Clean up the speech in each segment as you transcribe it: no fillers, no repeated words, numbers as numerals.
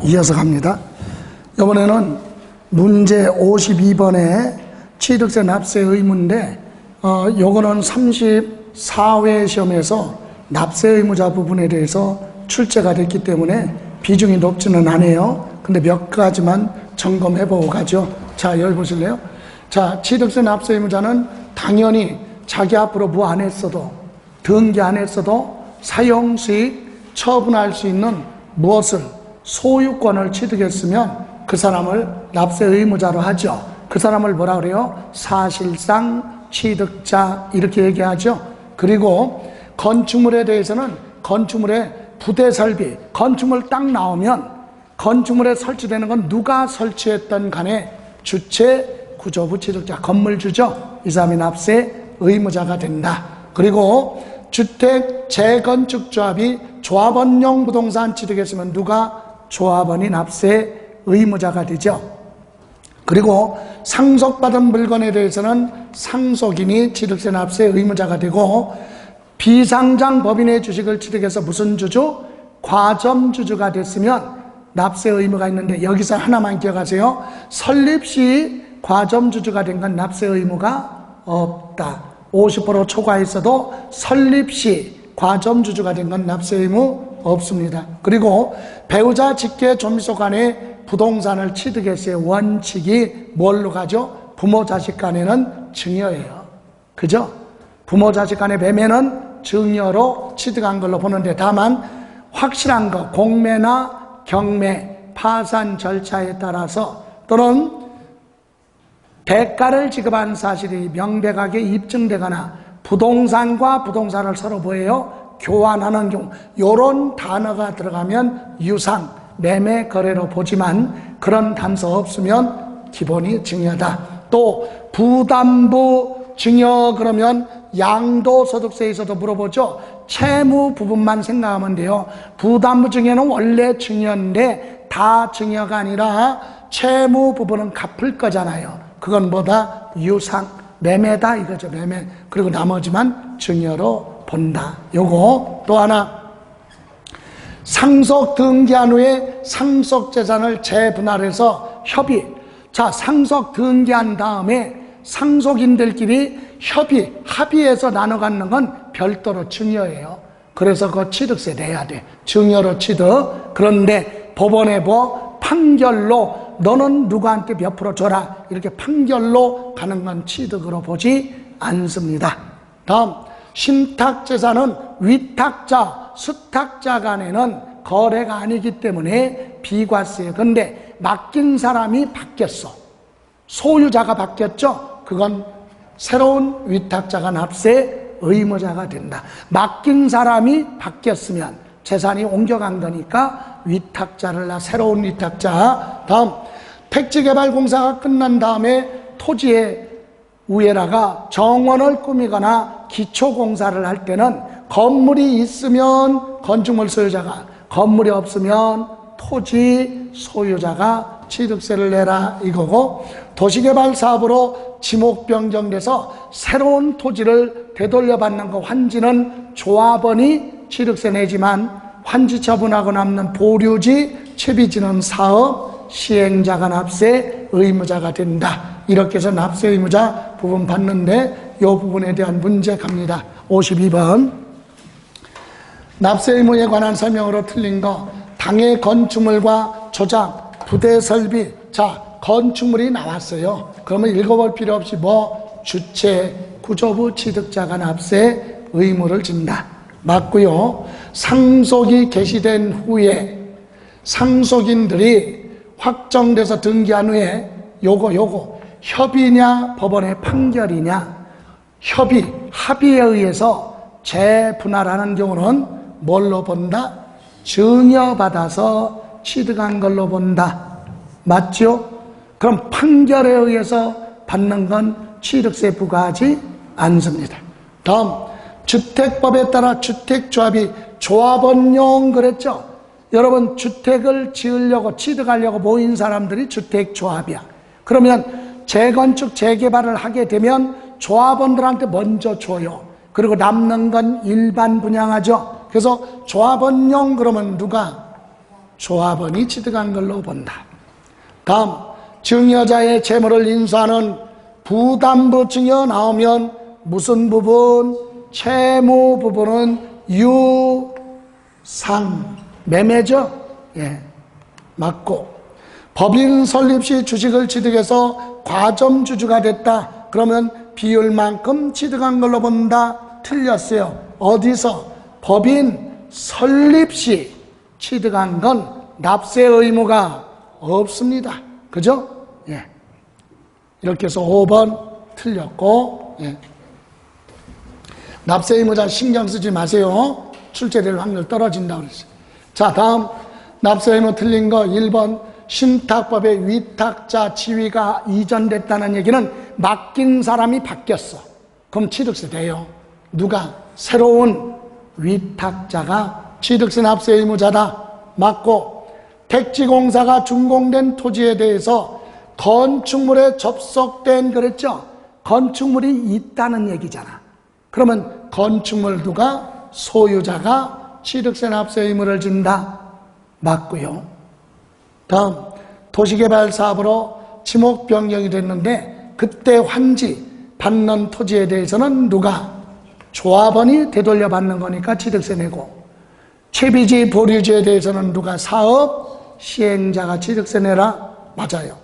이어서 갑니다. 이번에는 문제 52번의 취득세 납세 의무인데 요거는 34회 시험에서 납세 의무자 부분에 대해서 출제가 됐기 때문에 비중이 높지는 않아요. 근데 몇 가지만 점검해 보고 가죠. 자, 여기 보실래요? 자, 취득세 납세 의무자는 당연히 자기 앞으로 뭐 안 했어도, 등기 안 했어도 사용수익 처분할 수 있는 무엇을, 소유권을 취득했으면 그 사람을 납세 의무자로 하죠. 그 사람을 뭐라 그래요? 사실상 취득자, 이렇게 얘기하죠. 그리고 건축물에 대해서는 건축물의 부대 설비, 건축물 딱 나오면 건축물에 설치되는 건 누가 설치했던 간에 주체, 구조부, 취득자, 건물주죠. 이 사람이 납세 의무자가 된다. 그리고 주택 재건축조합이 조합원용 부동산 취득했으면 누가? 조합원이 납세 의무자가 되죠. 그리고 상속받은 물건에 대해서는 상속인이 취득세 납세 의무자가 되고, 비상장 법인의 주식을 취득해서 무슨 주주? 과점주주가 됐으면 납세 의무가 있는데, 여기서 하나만 기억하세요. 설립 시 과점주주가 된 건 납세 의무가 없다. 50% 초과했어도 설립 시 과점주주가 된 건 납세 의무 없습니다. 그리고 배우자 직계 존미소 간에 부동산을 취득했어요. 원칙이 뭘로 가죠? 부모 자식 간에는 증여예요. 그죠? 부모 자식 간의 매매는 증여로 취득한 걸로 보는데, 다만 확실한 거, 공매나 경매, 파산 절차에 따라서 또는 대가를 지급한 사실이 명백하게 입증되거나 부동산과 부동산을 서로 뭐예요? 교환하는 경우, 이런 단어가 들어가면 유상, 매매, 거래로 보지만 그런 단서 없으면 기본이 증여다. 또 부담부 증여 그러면 양도소득세에서도 물어보죠. 채무 부분만 생각하면 돼요. 부담부 증여는 원래 증여인데 다 증여가 아니라 채무 부분은 갚을 거잖아요. 그건 뭐다? 유상, 매매다 이거죠. 매매. 그리고 나머지만 증여로 본다. 요거 또 하나, 상속 등기한 후에 상속재산을 재분할해서 협의. 자, 상속 등기한 다음에 상속인들끼리 합의해서 나눠 갖는 건 별도로 증여예요. 그래서 그 취득세 내야 돼. 증여로 취득. 그런데 법원의 판결로 너는 누구한테 몇 프로 줘라, 이렇게 판결로 가는 건 취득으로 보지 않습니다. 다음, 신탁재산은 위탁자, 수탁자 간에는 거래가 아니기 때문에 비과세예요. 그런데 맡긴 사람이 바뀌었어. 소유자가 바뀌었죠. 그건 새로운 위탁자가 납세 의무자가 된다. 맡긴 사람이 바뀌었으면 재산이 옮겨간 거니까 위탁자를 새로운 위탁자. 다음, 택지개발공사가 끝난 다음에 토지의 우에다가 정원을 꾸미거나 기초공사를 할 때는 건물이 있으면 건축물 소유자가, 건물이 없으면 토지 소유자가 취득세를 내라 이거고, 도시개발 사업으로 지목 변경돼서 새로운 토지를 되돌려받는 거, 환지는 조합원이 취득세 내지만 환지 처분하고 남는 보류지, 채비지는 사업 시행자가 납세 의무자가 된다. 이렇게 해서 납세 의무자 부분 봤는데, 이 부분에 대한 문제 갑니다. 52번. 납세 의무에 관한 설명으로 틀린 거, 당해 건축물과 조작, 부대 설비. 자, 건축물이 나왔어요. 그러면 읽어볼 필요 없이 주체, 구조부, 취득자가 납세 의무를 진다. 맞고요. 상속이 개시된 후에 상속인들이 확정돼서 등기한 후에 요거 협의냐 법원의 판결이냐, 합의에 의해서 재분할하는 경우는 뭘로 본다? 증여받아서 취득한 걸로 본다. 맞죠? 그럼 판결에 의해서 받는 건 취득세 부과하지 않습니다. 다음, 주택법에 따라 주택조합이 조합원용 그랬죠? 여러분, 주택을 지으려고 취득하려고 모인 사람들이 주택조합이야. 그러면 재건축 재개발을 하게 되면 조합원들한테 먼저 줘요. 그리고 남는 건 일반 분양하죠. 그래서 조합원용 그러면 누가? 조합원이 취득한 걸로 본다. 다음, 증여자의 채무를 인수하는 부담부 증여 나오면 무슨 부분? 채무 부분은 유상 매매죠. 예, 맞고, 법인 설립 시 주식을 취득해서 과점주주가 됐다. 그러면 비율만큼 취득한 걸로 본다. 틀렸어요. 어디서? 법인 설립 시 취득한 건 납세 의무가 없습니다. 그죠? 예. 이렇게 해서 5번 틀렸고, 예. 납세 의무자 신경 쓰지 마세요. 출제될 확률 떨어진다고 그랬어요. 자, 다음 납세 의무 틀린 거 1번. 신탁법의 위탁자 지위가 이전됐다는 얘기는 맡긴 사람이 바뀌었어. 그럼 취득세 돼요. 누가? 새로운 위탁자가 취득세 납세 의무자다. 맞고, 택지공사가 준공된 토지에 대해서 건축물에 접속된, 그랬죠? 건축물이 있다는 얘기잖아. 그러면 건축물 누가? 소유자가 취득세 납세 의무를 진다. 맞고요. 다음, 도시개발 사업으로 지목 변경이 됐는데 그때 환지 받는 토지에 대해서는 누가? 조합원이 되돌려 받는 거니까 취득세 내고, 채비지 보류지에 대해서는 누가? 사업 시행자가 취득세 내라. 맞아요.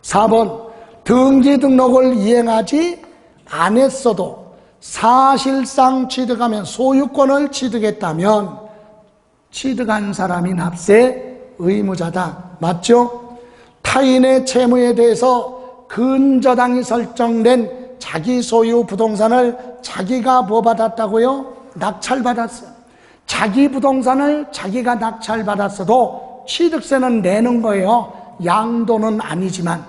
4번, 등기 등록을 이행하지 않았어도 사실상 취득하면, 소유권을 취득했다면 취득한 사람이 납세 의무자다. 맞죠? 타인의 채무에 대해서 근저당이 설정된 자기 소유 부동산을 자기가 뭐 받았다고요? 낙찰받았어요. 자기 부동산을 자기가 낙찰받았어도 취득세는 내는 거예요. 양도는 아니지만.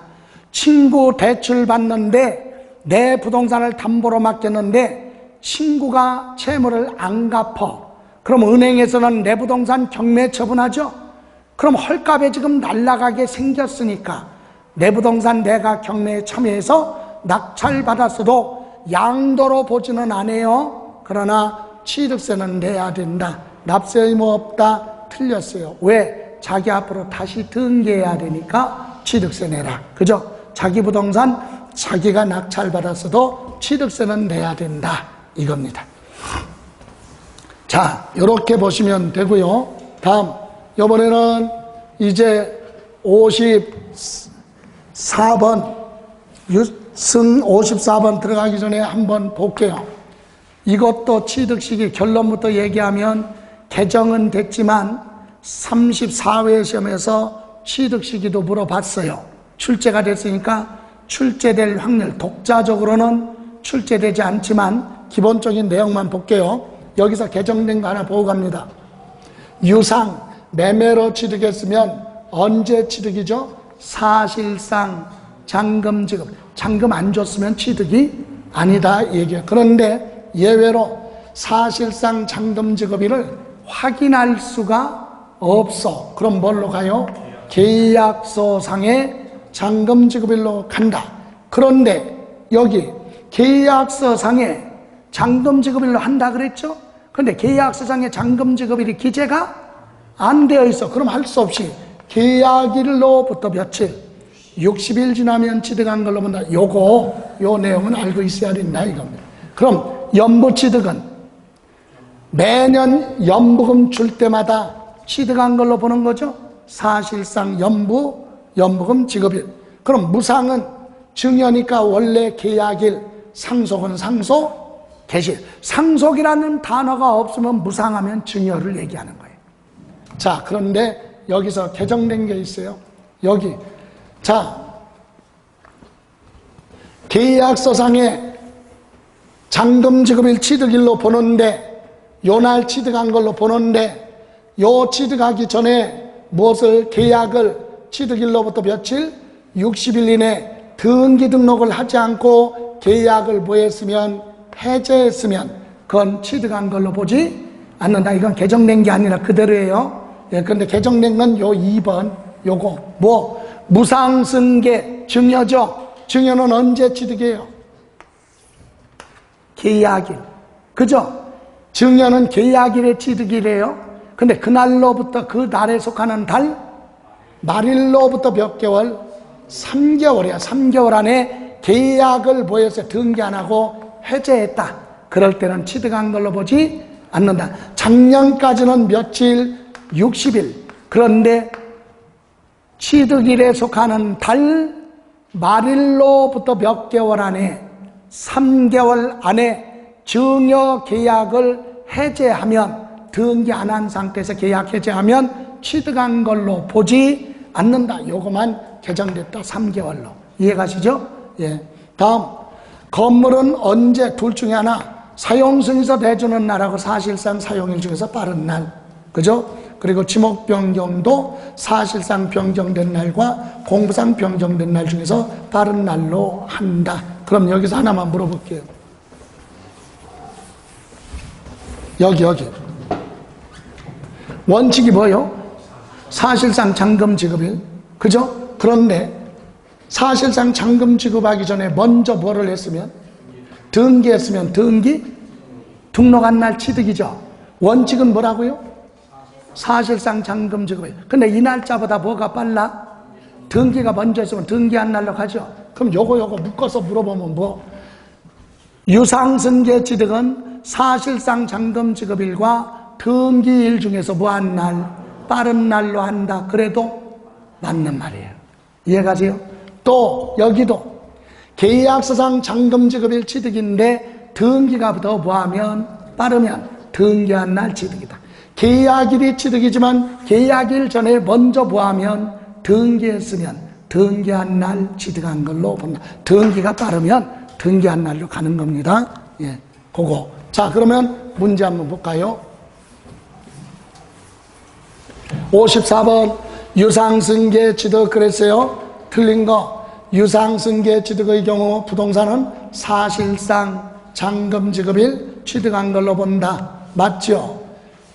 친구 대출 받는데 내 부동산을 담보로 맡겼는데 친구가 채무를 안 갚아. 그럼 은행에서는 내 부동산 경매 처분하죠? 그럼 헐값에 지금 날아가게 생겼으니까 내 부동산 내가 경매에 참여해서 낙찰받았어도 양도로 보지는 않아요. 그러나 취득세는 내야 된다. 납세 의무 없다. 틀렸어요. 왜? 자기 앞으로 다시 등기해야 되니까 취득세 내라. 그죠? 자기 부동산 자기가 낙찰받았어도 취득세는 내야 된다. 이겁니다. 자, 이렇게 보시면 되고요. 다음, 이번에는 이제 54번, 유승 54번 들어가기 전에 한번 볼게요. 이것도 취득시기 결론부터 얘기하면 개정은 됐지만 34회 시험에서 취득시기도 물어봤어요. 출제가 됐으니까 출제될 확률, 독자적으로는 출제되지 않지만 기본적인 내용만 볼게요. 여기서 개정된 거 하나 보고 갑니다. 유상, 매매로 취득했으면 언제 취득이죠? 사실상 잔금 지급. 잔금 안 줬으면 취득이 아니다 얘기해요. 그런데 예외로 사실상 잔금 지급일을 확인할 수가 없어. 그럼 뭘로 가요? 계약서상의 잔금 지급일로 간다. 그런데 여기 계약서상에 잔금 지급일로 한다 그랬죠? 그런데 계약서상의 잔금 지급일이 기재가 안 되어 있어. 그럼 할 수 없이 계약일로부터 며칠? 60일 지나면 취득한 걸로 본다. 요 내용은 알고 있어야 된다 이겁니다. 그럼 연부취득은 매년 연부금 줄 때마다 취득한 걸로 보는 거죠. 사실상 연부금 지급일. 그럼 무상은 증여니까 원래 계약일, 상속은 상속, 개시. 상속이라는 단어가 없으면 무상하면 증여를 얘기하는 거예요. 자, 그런데 여기서 개정된 게 있어요. 여기. 자, 계약서상에 잔금 지급일 취득일로 보는데, 요날 취득한 걸로 보는데, 요 취득하기 전에 무엇을, 계약을 취득일로부터 며칠? 60일 이내 등기 등록을 하지 않고 계약을 뭐 했으면, 해제했으면 그건 취득한 걸로 보지 않는다. 이건 개정된 게 아니라 그대로예요. 예, 그런데 개정된 건 요 2번, 요거. 뭐, 무상승계, 증여죠? 증여는 언제 취득해요? 계약일. 그죠? 증여는 계약일에 취득이래요. 근데 그날로부터 그 날에 속하는 달, 말일로부터 몇 개월? 3개월이야. 3개월 안에 계약을 보여서 등기 안 하고 해제했다. 그럴 때는 취득한 걸로 보지 않는다. 작년까지는 며칠? 60일. 그런데 취득일에 속하는 달, 말일로부터 몇 개월 안에 3개월 안에 증여 계약을 해제하면, 등기 안 한 상태에서 계약 해제하면 취득한 걸로 보지 않는다. 요거만 개정됐다. 3개월로. 이해가시죠? 예. 다음, 건물은 언제? 둘 중에 하나, 사용승에서 내주는 날하고 사실상 사용일 중에서 빠른 날. 그죠? 그리고 지목 변경도 사실상 변경된 날과 공부상 변경된 날 중에서 빠른 날로 한다. 그럼 여기서 하나만 물어볼게요. 여기. 원칙이 뭐예요? 사실상 잔금 지급일. 그죠? 그런데 사실상 잔금 지급하기 전에 먼저 뭐를 했으면? 등기했으면 등록한 날 취득이죠. 원칙은 뭐라고요? 사실상 잔금 지급일. 근데 이 날짜보다 뭐가 빨라? 등기가 먼저 했으면 등기한 날로 가죠. 그럼 요거 묶어서 물어보면 뭐? 유상승계 취득은 사실상 잔금 지급일과 등기일 중에서 뭐한 날? 빠른 날로 한다. 그래도 맞는 말이에요. 이해가세요? 또 여기도 계약서상 잔금 지급일 취득인데 등기가 더 뭐하면? 빠르면 등기한 날 취득이다. 계약일이 취득이지만 계약일 전에 먼저 뭐하면? 등기했으면 등기한 날 취득한 걸로 본다. 등기가 빠르면 등기한 날로 가는 겁니다. 예, 그거. 자, 그러면 문제 한번 볼까요? 54번 유상승계 취득 그랬어요. 틀린 거. 유상승계 취득의 경우 부동산은 사실상 잔금 지급일 취득한 걸로 본다. 맞죠?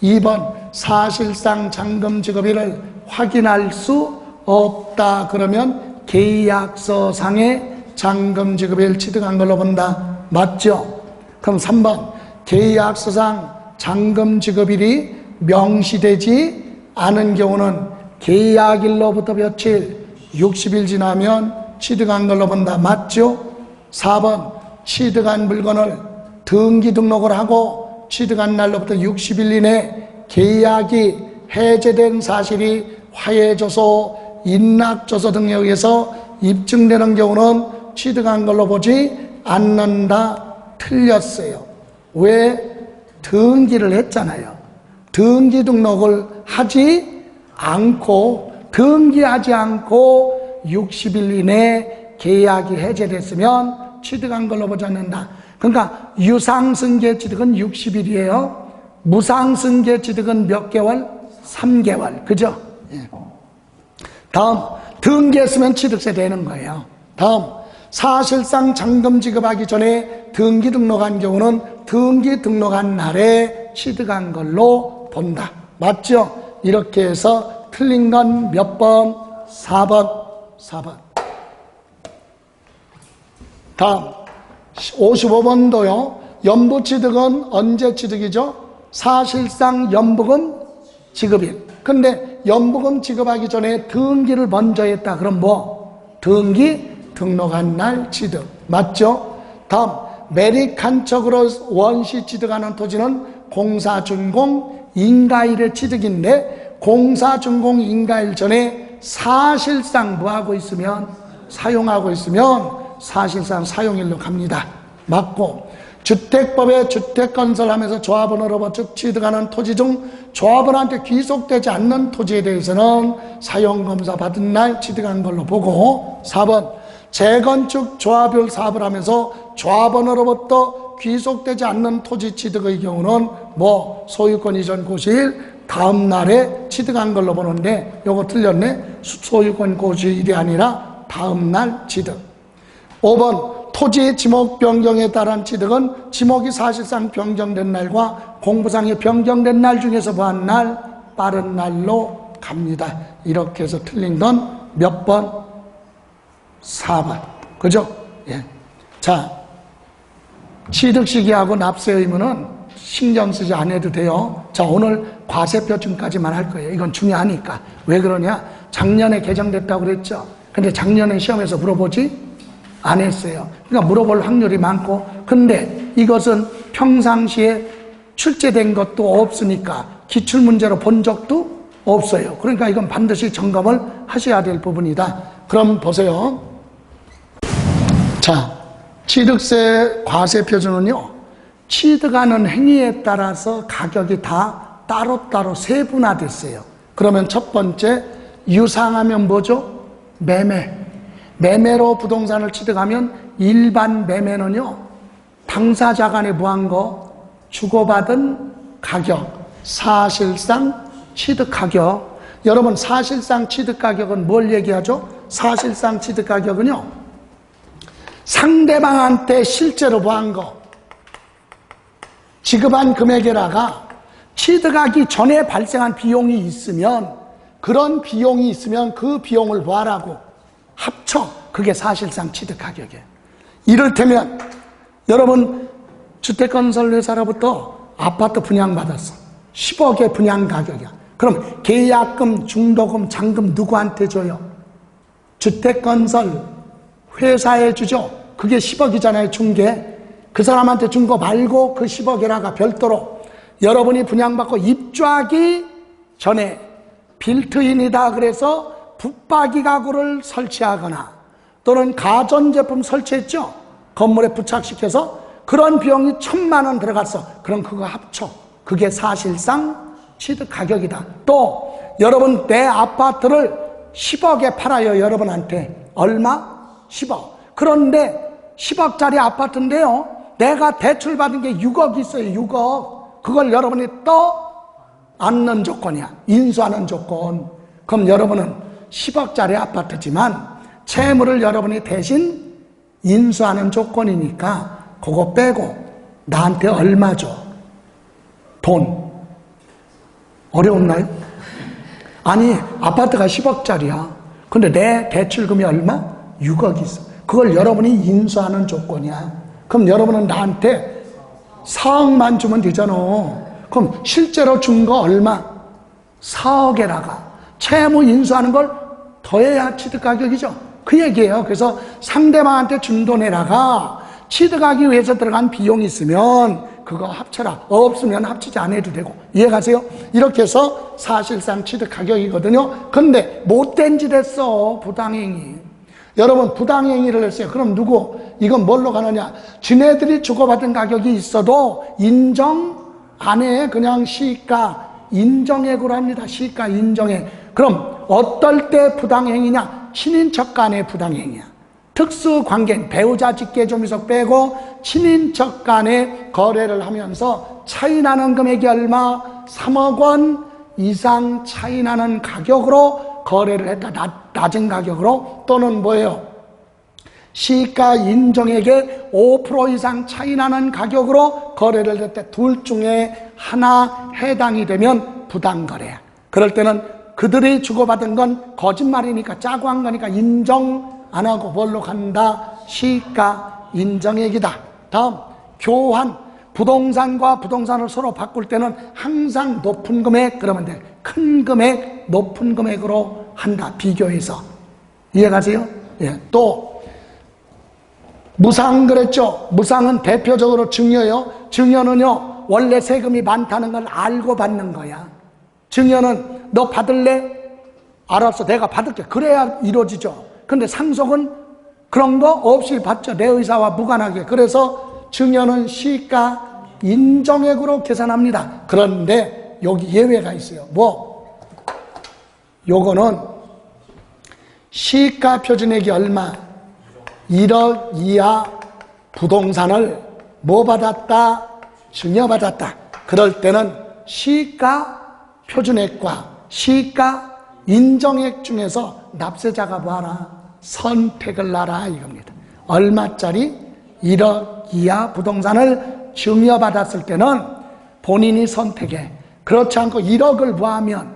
2번 사실상 잔금 지급일을 확인할 수 없다. 그러면 계약서상의 잔금 지급일 취득한 걸로 본다. 맞죠? 그럼 3번 계약서상 잔금 지급일이 명시되지 않은 경우는 계약일로부터 며칠? 60일 지나면 취득한 걸로 본다. 맞죠? 4번 취득한 물건을 등기 등록을 하고 취득한 날로부터 60일 이내 계약이 해제된 사실이 화해조서, 인락조서 등에 의해서 입증되는 경우는 취득한 걸로 보지 않는다. 틀렸어요. 왜? 등기를 했잖아요. 등기 등록을 하지 않고, 등기하지 않고 60일 이내에 계약이 해제됐으면 취득한 걸로 보지 않는다. 그러니까 유상승계 취득은 60일이에요. 무상승계 취득은 몇 개월? 3개월. 그죠? 예. 다음, 등기했으면 취득세 되는 거예요. 다음, 사실상 잔금 지급하기 전에 등기 등록한 경우는 등기 등록한 날에 취득한 걸로 본다. 맞죠? 이렇게 해서 틀린 건 몇 번? 4번. 다음 55번도요. 연부취득은 언제 취득이죠? 사실상 연부금 지급일. 근데 연부금 지급하기 전에 등기를 먼저 했다. 그럼 뭐? 등기 등록한 날 취득. 맞죠? 다음 매립간척으로 원시 취득하는 토지는 공사준공 인가일의 취득인데, 공사준공 인가일 전에 사실상 뭐하고 있으면? 사용하고 있으면 사실상 사용일로 갑니다. 맞고, 주택법에 주택건설하면서 조합원으로부터 취득하는 토지 중 조합원한테 귀속되지 않는 토지에 대해서는 사용검사 받은 날 취득한 걸로 보고, 4번 재건축 조합별 사업을 하면서 조합원으로부터 귀속되지 않는 토지 취득의 경우는 뭐 소유권 이전 고시일 다음 날에 취득한 걸로 보는데, 요거 틀렸네. 소유권 고시일이 아니라 다음 날 취득. 5번 토지 지목 변경에 따른 취득은 지목이 사실상 변경된 날과 공부상이 변경된 날 중에서 뭐한 날? 빠른 날로 갑니다. 이렇게 해서 틀린 건 몇 번? 4번. 그죠? 예. 자, 취득 시기하고 납세 의무는 신경 쓰지 않아도 돼요. 자, 오늘 과세표준까지만 할 거예요. 이건 중요하니까. 왜 그러냐? 작년에 개정됐다고 그랬죠. 근데 작년에 시험에서 물어보지 안 했어요. 그러니까 물어볼 확률이 많고, 근데 이것은 평상시에 출제된 것도 없으니까 기출문제로 본 적도 없어요. 그러니까 이건 반드시 점검을 하셔야 될 부분이다. 그럼 보세요. 자, 취득세 과세표준은요, 취득하는 행위에 따라서 가격이 다 따로따로 세분화됐어요. 그러면 첫 번째, 유상하면 뭐죠? 매매로 부동산을 취득하면 일반 매매는요, 당사자 간에 뭐한 거? 주고받은 가격, 사실상 취득 가격. 여러분, 사실상 취득 가격은 뭘 얘기하죠? 사실상 취득 가격은요, 상대방한테 실제로 뭐한 거? 지급한 금액에다가 취득하기 전에 발생한 비용이 있으면, 그런 비용이 있으면 그 비용을 뭐하라고? 합쳐. 그게 사실상 취득 가격이에요. 이를테면 여러분, 주택건설회사로부터 아파트 분양받았어. 10억의 분양 가격이야. 그럼 계약금, 중도금, 잔금 누구한테 줘요? 주택건설 회사에 주죠. 그게 10억이잖아요, 중개. 그 사람한테 준 거 말고 그 10억에다가 별도로 여러분이 분양받고 입주하기 전에 빌트인이다 그래서 붙박이 가구를 설치하거나 또는 가전제품 설치했죠. 건물에 부착시켜서 그런 비용이 1,000만 원 들어갔어. 그럼 그거 합쳐. 그게 사실상 취득 가격이다. 또 여러분, 내 아파트를 10억에 팔아요. 여러분한테. 얼마? 10억. 그런데 10억짜리 아파트인데요, 내가 대출받은 게 6억 있어요. 6억. 그걸 여러분이 떠안는 조건이야. 인수하는 조건. 그럼 여러분은 10억짜리 아파트지만 채무를 여러분이 대신 인수하는 조건이니까 그거 빼고 나한테 얼마 줘? 돈. 어려웠나요? 아니, 아파트가 10억짜리야. 근데 내 대출금이 얼마? 6억 있어. 그걸 여러분이 인수하는 조건이야. 그럼 여러분은 나한테 4억만 주면 되잖아. 그럼 실제로 준 거 얼마? 4억에다가 채무 인수하는 걸 더해야 취득 가격이죠. 그 얘기예요. 그래서 상대방한테 준 돈에다가 취득하기 위해서 들어간 비용이 있으면 그거 합쳐라. 없으면 합치지 않아도 되고. 이해가세요? 이렇게 해서 사실상 취득 가격이거든요. 근데 못된 짓 했어, 부당행위. 여러분, 부당행위를 했어요. 그럼 누구? 이건 뭘로 가느냐? 지네들이 주고받은 가격이 있어도 인정 안 해. 그냥 시가 인정액으로 합니다. 시가 인정액. 그럼 어떨 때 부당행위냐? 친인척 간의 부당행위야. 특수관계, 배우자 직계조미석 빼고 친인척 간의 거래를 하면서 차이나는 금액이 얼마? 3억 원 이상 차이나는 가격으로 거래를 했다. 낮은 가격으로. 또는 뭐예요? 시가 인정액의 5% 이상 차이나는 가격으로 거래를 했을 때 둘 중에 하나 해당이 되면 부당거래야. 그럴 때는 그들이 주고받은 건 거짓말이니까 짜고 한 거니까 인정 안 하고 뭘로 간다? 시가 인정액이다. 다음, 교환. 부동산과 부동산을 서로 바꿀 때는 항상 높은 금액, 그러면 돼. 큰 금액, 높은 금액으로 한다. 비교해서. 이해가세요? 예. 또 무상 그랬죠. 무상은 대표적으로 증여요. 증여는요, 원래 세금이 많다는 걸 알고 받는 거야. 증여는 너 받을래? 알았어, 내가 받을게. 그래야 이루어지죠. 근데 상속은 그런 거 없이 받죠. 내 의사와 무관하게. 그래서 증여는 시가 인정액으로 계산합니다. 그런데 여기 예외가 있어요. 뭐? 요거는 시가 표준액이 얼마? 1억 이하 부동산을 뭐 받았다? 증여받았다. 그럴 때는 시가 표준액과 시가 인정액 중에서 납세자가 뭐하라? 선택을 하라 이겁니다. 얼마짜리? 1억 이하 부동산을 증여받았을 때는 본인이 선택해. 그렇지 않고 1억을 뭐하면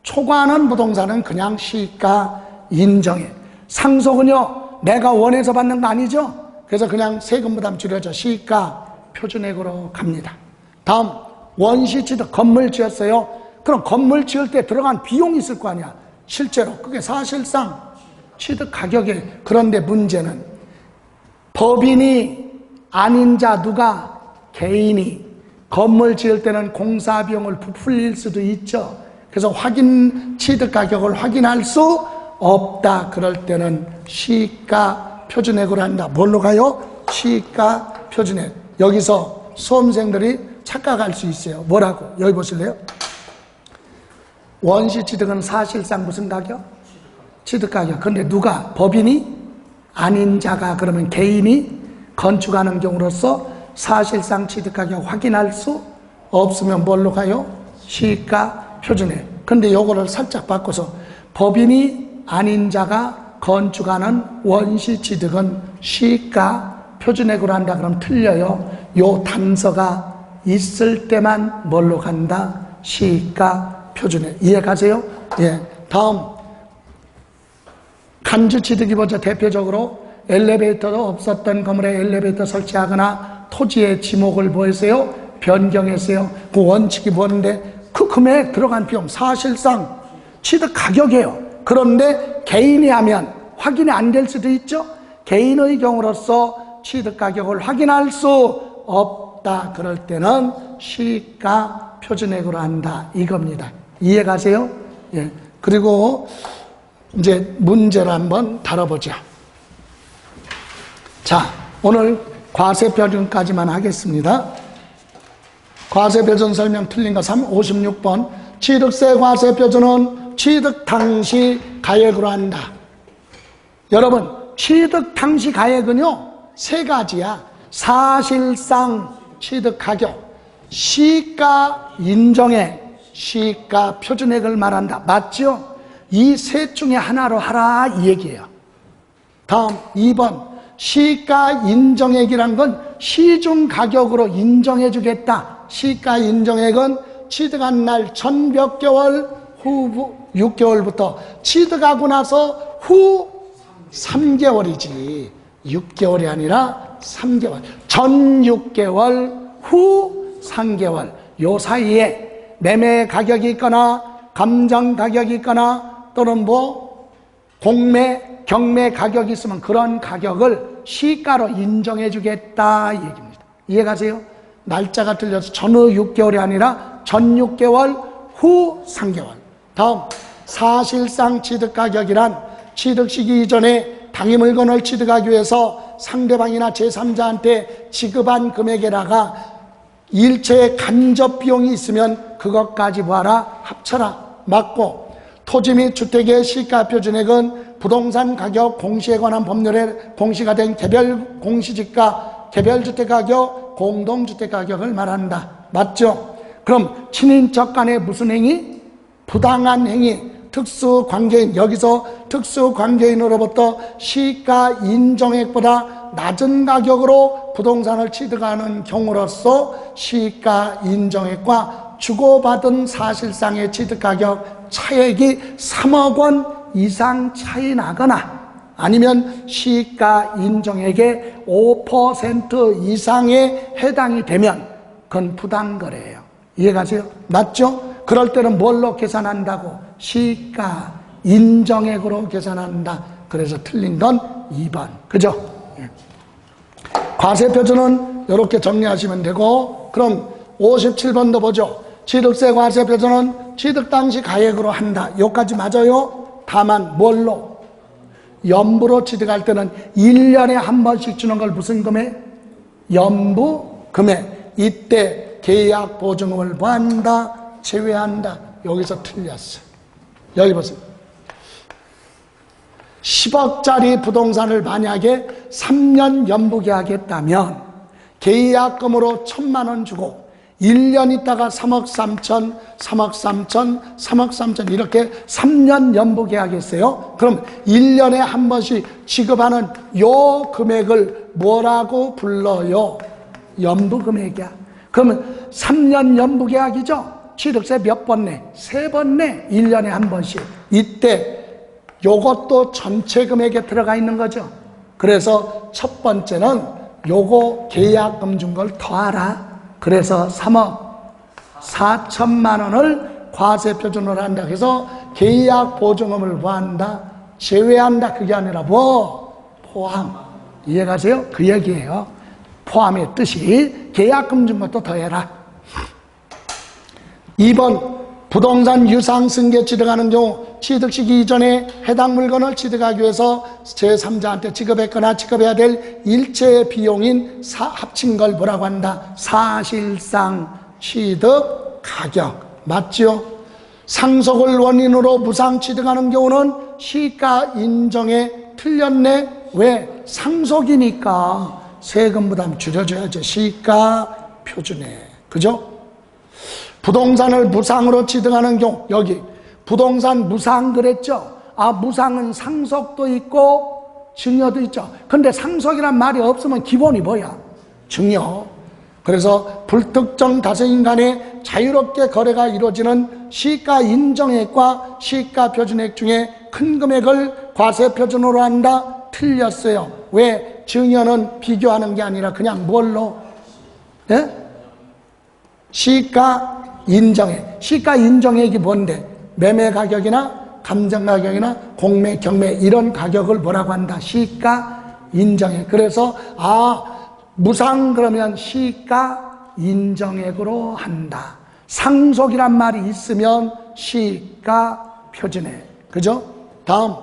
초과하는 부동산은 그냥 시가 인정액. 상속은요, 내가 원해서 받는 거 아니죠? 그래서 그냥 세금 부담 줄여져 시가 표준액으로 갑니다. 다음, 원시취득, 건물 지었어요. 그럼 건물 지을 때 들어간 비용이 있을 거 아니야. 실제로 그게 사실상 취득 가격에. 그런데 문제는 법인이 아닌 자 누가? 개인이 건물 지을 때는 공사 비용을 부풀릴 수도 있죠. 그래서 취득 가격을 확인할 수 없다. 그럴 때는 시가 표준액으로 한다. 뭘로 가요? 시가 표준액. 여기서 수험생들이 착각할 수 있어요. 뭐라고? 여기 보실래요? 원시취득은 사실상 무슨 가격? 취득 가격. 근데 누가? 법인이 아닌 자가, 그러면 개인이 건축하는 경우로서 사실상 취득 가격 확인할 수 없으면 뭘로 가요? 시가 표준액. 근데 요거를 살짝 바꿔서 법인이 아닌 자가 건축하는 원시취득은 시가 표준액으로 한다. 그럼 틀려요. 요 단서가 있을 때만 뭘로 간다? 시가 표준액. 이해가세요? 예. 다음, 간주취득이 보자. 대표적으로 엘리베이터도 없었던 건물에 엘리베이터 설치하거나 토지의 지목을 뭐 했어요? 변경했어요. 그 원칙이 뭐는데 그 금액 들어간 비용 사실상 취득 가격이에요. 그런데 개인이 하면 확인이 안 될 수도 있죠. 개인의 경우로서 취득 가격을 확인할 수 없다. 그럴 때는 시가 표준액으로 한다. 이겁니다. 이해가세요? 예. 그리고 이제 문제를 한번 다뤄보자. 자, 오늘 과세표준까지만 하겠습니다. 과세표준 설명 틀린 거 56번. 취득세 과세표준은 취득 당시 가액으로 한다. 여러분, 취득 당시 가액은요, 세 가지야. 사실상 취득 가격, 시가 인정액, 시가 표준액을 말한다. 맞죠? 이 셋 중에 하나로 하라 이 얘기예요. 다음 2번. 시가 인정액이란 건 시중 가격으로 인정해 주겠다. 시가 인정액은 취득한 날 전 몇 개월 후 6개월부터 취득하고 나서 후 3개월이지 6개월이 아니라 3개월. 전 6개월 후 3개월 요 사이에 매매 가격이 있거나 감정 가격이 있거나 또는 뭐 공매 경매 가격이 있으면 그런 가격을 시가로 인정해 주겠다 이 얘기입니다. 이해가세요? 날짜가 틀려서 전후 6개월이 아니라 전 6개월 후 3개월. 다음, 사실상 취득 가격이란 취득 시기 이전에 당의 물건을 취득하기 위해서 상대방이나 제3자한테 지급한 금액에다가 일체의 간접 비용이 있으면 그것까지 뭐하라? 합쳐라. 맞고, 토지 및 주택의 시가 표준액은 부동산 가격 공시에 관한 법률에 공시가 된 개별 공시지가, 개별주택 가격, 공동주택 가격을 말한다. 맞죠? 그럼 친인척 간의 무슨 행위? 부당한 행위, 특수관계인. 여기서 특수관계인으로부터 시가 인정액보다 낮은 가격으로 부동산을 취득하는 경우로서 시가 인정액과 주고받은 사실상의 취득가격 차액이 3억 원 이상 차이 나거나 아니면 시가 인정액의 5% 이상에 해당이 되면 그건 부당거래예요. 이해가세요? 맞죠? 그럴 때는 뭘로 계산한다고? 시가 인정액으로 계산한다. 그래서 틀린 건 2번. 그죠? 과세표준은 이렇게 정리하시면 되고, 그럼 57번도 보죠. 취득세 과세표준은 취득 당시 가액으로 한다. 여기까지 맞아요? 다만 뭘로? 연부로 취득할 때는 1년에 한 번씩 주는 걸 무슨 금액? 연부 금액. 이때 계약 보증금을 뭐한다? 제외한다. 여기서 틀렸어. 여기 보세요. 10억짜리 부동산을 만약에 3년 연부계약했다면 계약금으로 1,000만 원 주고 1년 있다가 3억 3천, 3억 3천, 3억 3천 이렇게 3년 연부계약했어요. 그럼 1년에 한 번씩 지급하는 요 금액을 뭐라고 불러요? 연부금액이야. 그러면 3년 연부계약이죠? 취득세 몇 번 내? 3번 내. 1년에 한 번씩. 이때 요것도 전체 금액에 들어가 있는 거죠. 그래서 첫 번째는 요거 계약금 준 걸 더하라. 그래서 3억 4천만 원을 과세 표준으로 한다. 그래서 계약 보증금을 뭐한다? 제외한다. 그게 아니라 포함. 이해가세요? 그 얘기예요. 포함의 뜻이 계약금 준 것도 더해라. 2번 부동산 유상 승계 취득하는 경우 취득 시기 이전에 해당 물건을 취득하기 위해서 제3자한테 지급했거나 지급해야 될 일체의 비용인 합친 걸 뭐라고 한다? 사실상 취득 가격. 맞죠? 상속을 원인으로 무상 취득하는 경우는 시가 인정에 틀렸네. 왜? 상속이니까 세금 부담 줄여줘야죠. 시가 표준에. 그죠? 부동산을 무상으로 취득하는 경우, 여기 부동산 무상 그랬죠? 무상은 상속도 있고 증여도 있죠. 근데 상속이란 말이 없으면 기본이 뭐야? 증여. 그래서 불특정 다수인 간에 자유롭게 거래가 이루어지는 시가 인정액과 시가 표준액 중에 큰 금액을 과세 표준으로 한다? 틀렸어요. 왜? 증여는 비교하는 게 아니라 그냥 뭘로? 예? 시가 인정액. 시가 인정액이 뭔데? 매매 가격이나 감정 가격이나 공매, 경매 이런 가격을 뭐라고 한다? 시가 인정액. 그래서 무상 그러면 시가 인정액으로 한다. 상속이란 말이 있으면 시가 표준액. 그죠? 다음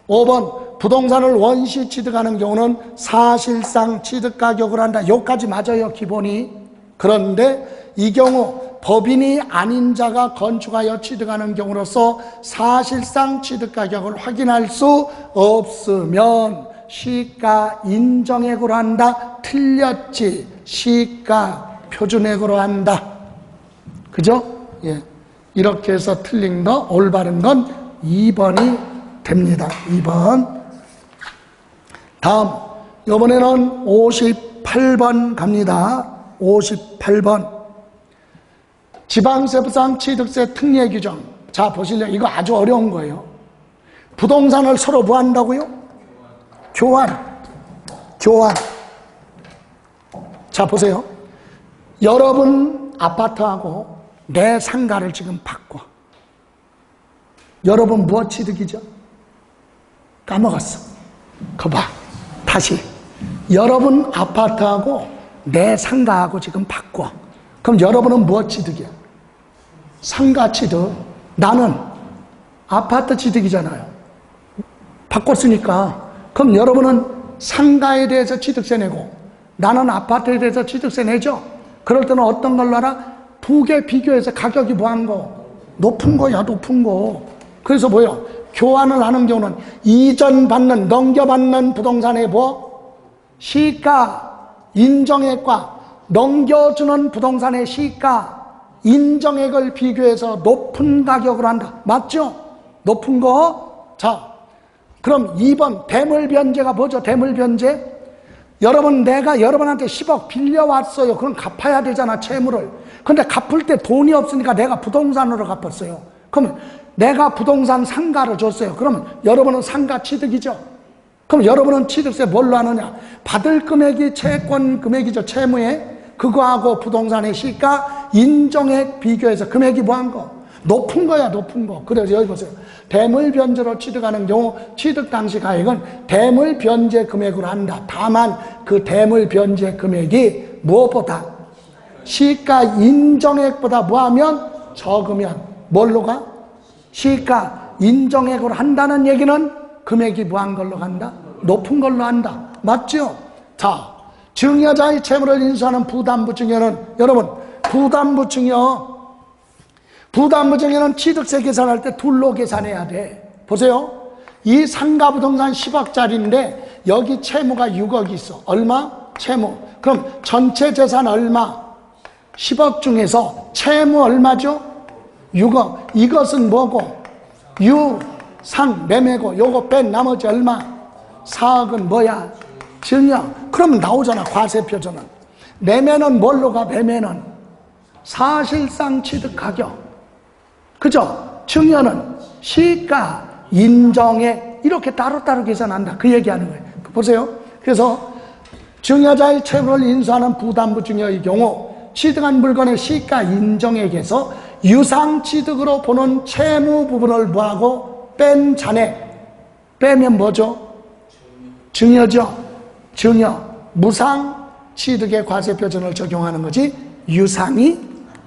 5번 부동산을 원시 취득하는 경우는 사실상 취득 가격으로 한다. 여기까지 맞아요, 기본이. 그런데 이 경우 법인이 아닌 자가 건축하여 취득하는 경우로서 사실상 취득 가격을 확인할 수 없으면 시가 인정액으로 한다. 틀렸지. 시가 표준액으로 한다. 그죠? 예. 이렇게 해서 틀린 거, 올바른 건 2번이 됩니다. 2번. 다음, 이번에는 58번 갑니다. 58번. 지방세부상 취득세 특례 규정. 자, 보실래요? 이거 아주 어려운 거예요. 부동산을 서로 뭐 한다고요? 교환. 자, 보세요. 여러분 아파트하고 내 상가를 지금 바꿔. 여러분 무엇 취득이죠? 까먹었어. 거 봐. 다시. 여러분 아파트하고 내 상가하고 지금 바꿔. 그럼 여러분은 무엇 취득이야? 상가 취득. 나는 아파트 취득이잖아요. 바꿨으니까. 그럼 여러분은 상가에 대해서 취득세 내고 나는 아파트에 대해서 취득세 내죠. 그럴 때는 어떤 걸로 알아? 두 개 비교해서 가격이 뭐한 거? 높은 거야, 높은 거. 그래서 뭐요? 교환을 하는 경우는 이전받는, 넘겨받는 부동산의 뭐? 시가 인정액과 넘겨주는 부동산의 시가 인정액을 비교해서 높은 가격으로 한다. 맞죠? 높은 거. 자, 그럼 2번 대물변제가 뭐죠? 대물변제. 여러분, 내가 여러분한테 10억 빌려왔어요. 그럼 갚아야 되잖아, 채무를. 근데 갚을 때 돈이 없으니까 내가 부동산으로 갚았어요. 그러면 내가 부동산 상가를 줬어요. 그러면 여러분은 상가 취득이죠. 그럼 여러분은 취득세 뭘로 하느냐? 받을 금액이 채권 금액이죠. 채무에. 그거하고 부동산의 시가 인정액 비교해서 금액이 뭐한 거? 높은 거야, 높은 거. 그래서 여기 보세요. 대물변제로 취득하는 경우 취득 당시 가액은 대물변제 금액으로 한다. 다만 그 대물변제 금액이 무엇보다? 시가 인정액보다 뭐하면? 적으면 뭘로 가? 시가 인정액으로 한다는 얘기는 금액이 뭐한 걸로 간다? 높은 걸로 한다. 맞죠? 자, 증여자의 채무를 인수하는 부담부 증여는, 여러분, 부담부 증여는 취득세 계산할 때 둘로 계산해야 돼. 보세요. 이 상가 부동산 10억짜리인데 여기 채무가 6억이 있어. 얼마? 채무. 그럼 전체 재산 얼마? 10억 중에서 채무 얼마죠? 6억. 이것은 뭐고? 유상 매매고, 요거 뺀 나머지 얼마? 4억은 뭐야? 증여. 그러면 나오잖아, 과세 표준은. 매매는 뭘로 가? 매매는 사실상 취득 가격. 그죠? 증여는 시가, 인정액 이렇게 따로따로 계산한다. 그 얘기하는 거예요. 보세요. 그래서 증여자의 채무를 인수하는 부담부 증여의 경우 취득한 물건의 시가 인정액에서 유상 취득으로 보는 채무 부분을 뭐하고 뺀 잔액. 빼면 뭐죠? 증여죠. 증여. 무상 취득의 과세 표준을 적용하는 거지 유상이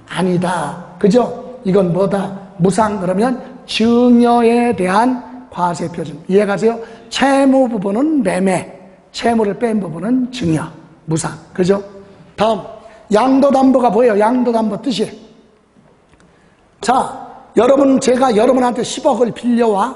아니다. 그죠? 이건 뭐다? 무상 그러면 증여에 대한 과세 표준. 이해가세요? 채무 부분은 매매, 채무를 뺀 부분은 증여, 무상. 그죠? 다음 양도담보가 뭐예요? 양도담보 뜻이. 자, 여러분, 제가 여러분한테 10억을 빌려와.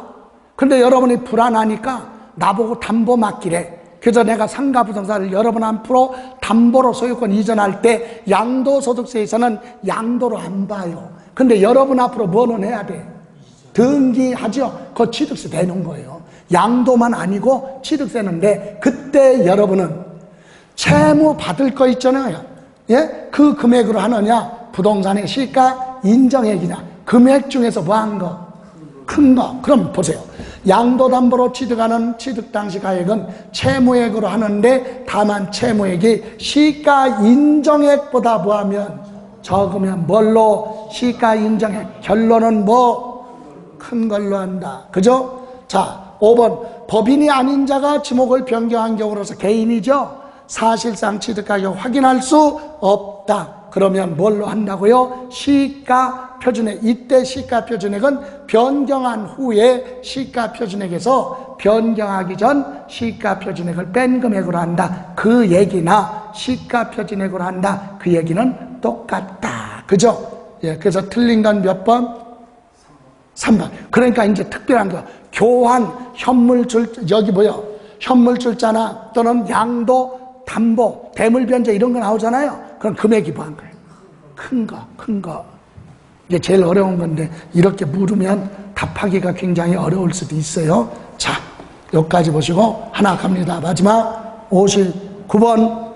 근데 여러분이 불안하니까 나보고 담보 맡기래. 그래서 내가 상가부동산을 여러분 앞으로 담보로 소유권 이전할 때 양도소득세에서는 양도로 안 봐요. 근데 여러분 앞으로 뭐는 해야 돼? 등기하죠. 그거 취득세 내는 거예요. 양도만 아니고 취득세는 내. 그때 여러분은 채무 받을 거 있잖아요. 예? 그 금액으로 하느냐, 부동산의 시가 인정액이냐, 금액 중에서 뭐 한 거? 큰 거. 그럼 보세요. 양도담보로 취득하는 취득 당시 가액은 채무액으로 하는데 다만 채무액이 시가 인정액보다 뭐하면 적으면 뭘로? 시가 인정액. 결론은 뭐? 큰 걸로 한다. 그죠? 자, 5번 법인이 아닌 자가 지목을 변경한 경우로서 개인이죠. 사실상 취득가격 확인할 수 없다. 그러면 뭘로 한다고요? 시가 표준액. 이때 시가 표준액은 변경한 후에 시가 표준액에서 변경하기 전 시가 표준액을 뺀 금액으로 한다. 그 얘기나 시가 표준액으로 한다. 그 얘기는 똑같다. 그죠? 예, 그래서 틀린 건 몇 번? 3번. 그러니까 이제 특별한 거. 교환, 현물줄, 여기 뭐요? 현물줄자나 또는 양도, 담보, 대물변제 이런 거 나오잖아요. 그럼 금액이 뭐한 거예요? 큰 거, 큰 거. 이게 제일 어려운 건데 이렇게 물으면 답하기가 굉장히 어려울 수도 있어요. 자, 여기까지 보시고 하나 갑니다. 마지막 59번,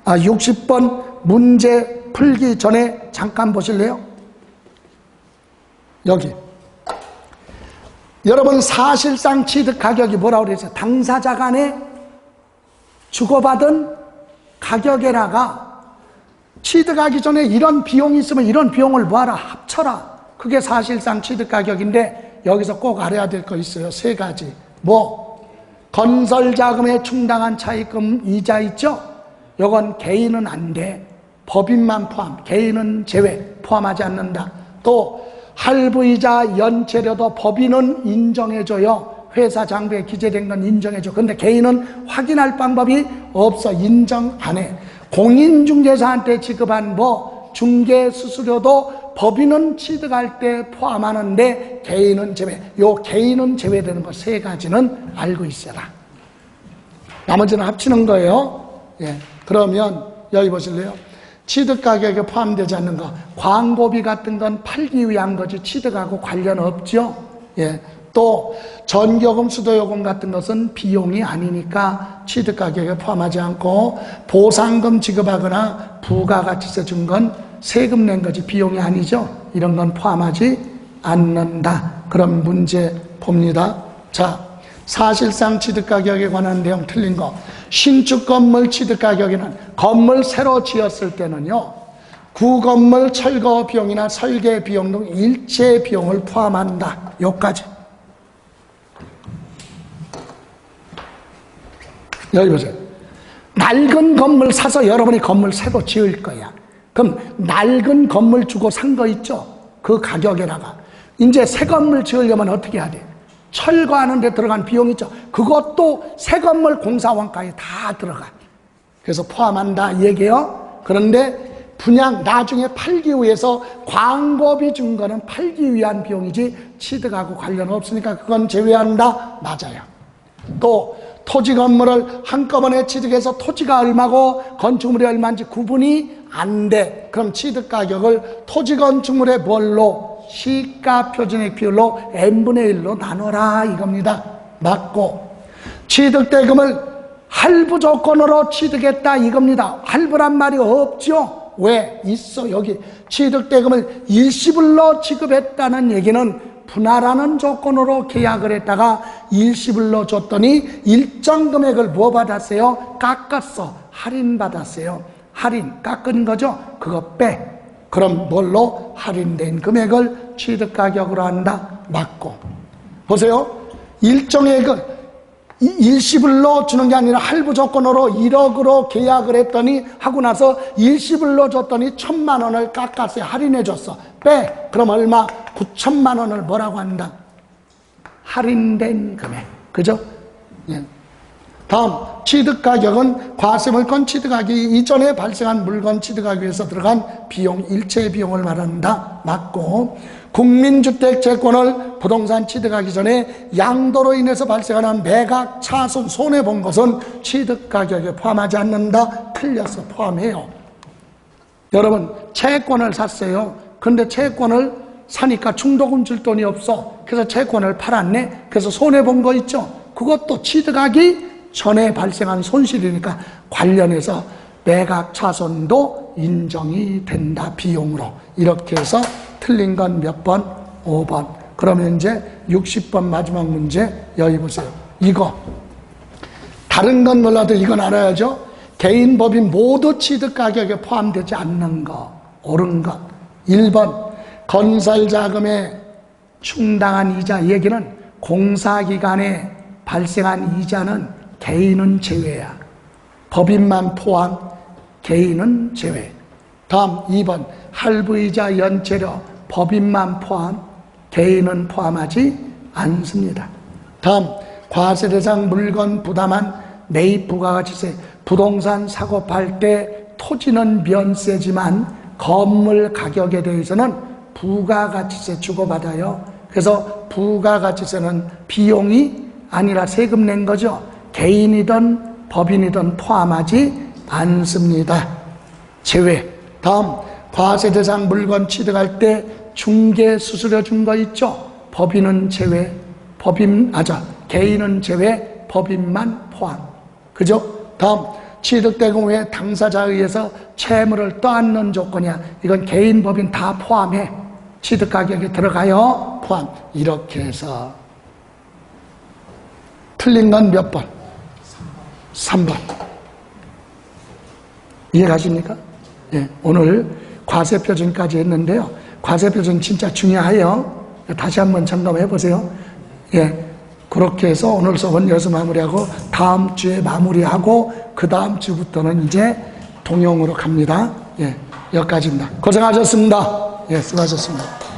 60번 문제 풀기 전에 잠깐 보실래요? 여기. 여러분 사실상 취득 가격이 뭐라고 그랬어요? 당사자 간에 주고받은 가격에다가 취득하기 전에 이런 비용이 있으면 이런 비용을 뭐하라? 합쳐라. 그게 사실상 취득 가격인데 여기서 꼭 알아야 될 거 있어요. 3가지. 뭐? 건설자금에 충당한 차입금 이자 있죠? 요건 개인은 안 돼. 법인만 포함. 개인은 제외. 포함하지 않는다. 또 할부이자 연체료도 법인은 인정해줘요. 회사 장부에 기재된 건 인정해줘. 근데 개인은 확인할 방법이 없어. 인정 안 해. 공인중개사한테 지급한 뭐 중개 수수료도 법인은 취득할 때 포함하는데 개인은 제외. 요 개인은 제외되는 거 3가지는 알고 있어라. 나머지는 합치는 거예요. 예. 그러면 여기 보실래요? 취득 가격에 포함되지 않는 거, 광고비 같은 건 팔기 위한 거지 취득하고 관련 없죠. 예. 또 전기요금, 수도요금 같은 것은 비용이 아니니까 취득 가격에 포함하지 않고, 보상금 지급하거나 부가가치세 준 건 세금 낸 거지 비용이 아니죠. 이런 건 포함하지 않는다. 그런 문제 봅니다. 자, 사실상 취득 가격에 관한 내용 틀린 거. 신축 건물 취득 가격에는 건물 새로 지었을 때는요, 구건물 철거 비용이나 설계 비용 등 일체 비용을 포함한다. 여기까지. 여기 보세요. 낡은 건물 사서 여러분이 건물 새로 지을 거야. 그럼 낡은 건물 주고 산 거 있죠? 그 가격에다가 이제 새 건물 지으려면 어떻게 해야 돼? 철거하는 데 들어간 비용 있죠? 그것도 새 건물 공사원가에 다 들어가. 그래서 포함한다 이 얘기예요. 그런데 분양 나중에 팔기 위해서 광고비 준 거는 팔기 위한 비용이지 취득하고 관련 없으니까 그건 제외한다. 맞아요. 또 토지 건물을 한꺼번에 취득해서 토지가 얼마고 건축물이 얼마인지 구분이 안 돼. 그럼 취득 가격을 토지 건축물의 뭘로? 시가 표준액 비율로 n분의 1로 나눠라 이겁니다. 맞고, 취득 대금을 할부 조건으로 취득했다 이겁니다. 할부란 말이 없죠. 왜? 있어. 여기 취득 대금을 일시불로 지급했다는 얘기는 분할하는 조건으로 계약을 했다가 일시불로 줬더니 일정 금액을 뭐 받았어요? 깎았어. 할인받았어요. 할인, 깎은 거죠. 그거 빼. 그럼 뭘로? 할인된 금액을 취득가격으로 한다. 맞고. 보세요. 일정액을 일시불로 주는 게 아니라 할부 조건으로 1억으로 계약을 했더니 하고 나서 일시불로 줬더니 1,000만 원을 깎았어요. 할인해 줬어. 빼. 그럼 얼마? 9천만 원을 뭐라고 한다? 할인된 금액. 그죠? 예. 다음, 취득가격은 과세물건 취득하기 이전에 발생한 물건 취득하기 위해서 들어간 비용, 일체 비용을 말한다. 맞고, 국민주택 채권을 부동산 취득하기 전에 양도로 인해서 발생하는 매각, 차손, 손해본 것은 취득가격에 포함하지 않는다. 틀려서 포함해요. 여러분, 채권을 샀어요. 근데 채권을 사니까 중도금 줄 돈이 없어. 그래서 채권을 팔았네. 그래서 손해본 거 있죠. 그것도 취득하기 전에 발생한 손실이니까 관련해서 매각 차손도 인정이 된다. 비용으로. 이렇게 해서 틀린 건 몇 번? 5번. 그러면 이제 60번 마지막 문제 여기 보세요. 이거 다른 건 몰라도 이건 알아야죠. 개인 법인 모두 취득가격에 포함되지 않는 거. 옳은 것. 1번 건설자금에 충당한 이자. 얘기는 공사기간에 발생한 이자는 개인은 제외야. 법인만 포함, 개인은 제외. 다음 2번 할부이자 연체료 법인만 포함, 개인은 포함하지 않습니다. 다음 과세 대상 물건 부담한 매입 부가가치세. 부동산 사고 팔 때 토지는 면세지만 건물 가격에 대해서는 부가가치세 주고받아요. 그래서 부가가치세는 비용이 아니라 세금 낸 거죠. 개인이든 법인이든 포함하지 않습니다. 제외. 다음 과세 대상 물건 취득할 때 중개 수수료 준 거 있죠. 법인은 제외, 개인은 제외, 법인만 포함. 그죠? 다음 취득되고 후에 당사자에 의해서 채무를 떠안는 조건이야. 이건 개인, 법인 다 포함해. 취득가격에 들어가요. 포함. 이렇게 해서 틀린 건 몇 번? 3번. 이해가십니까? 예, 오늘 과세표준까지 했는데요. 과세표준 진짜 중요해요. 다시 한번 점검해 보세요. 예, 그렇게 해서 오늘 수업은 여기서 마무리하고 다음 주에 마무리하고 그 다음 주부터는 이제 동영으로 갑니다. 예, 여기까지입니다. 고생하셨습니다. 예, 수고하셨습니다.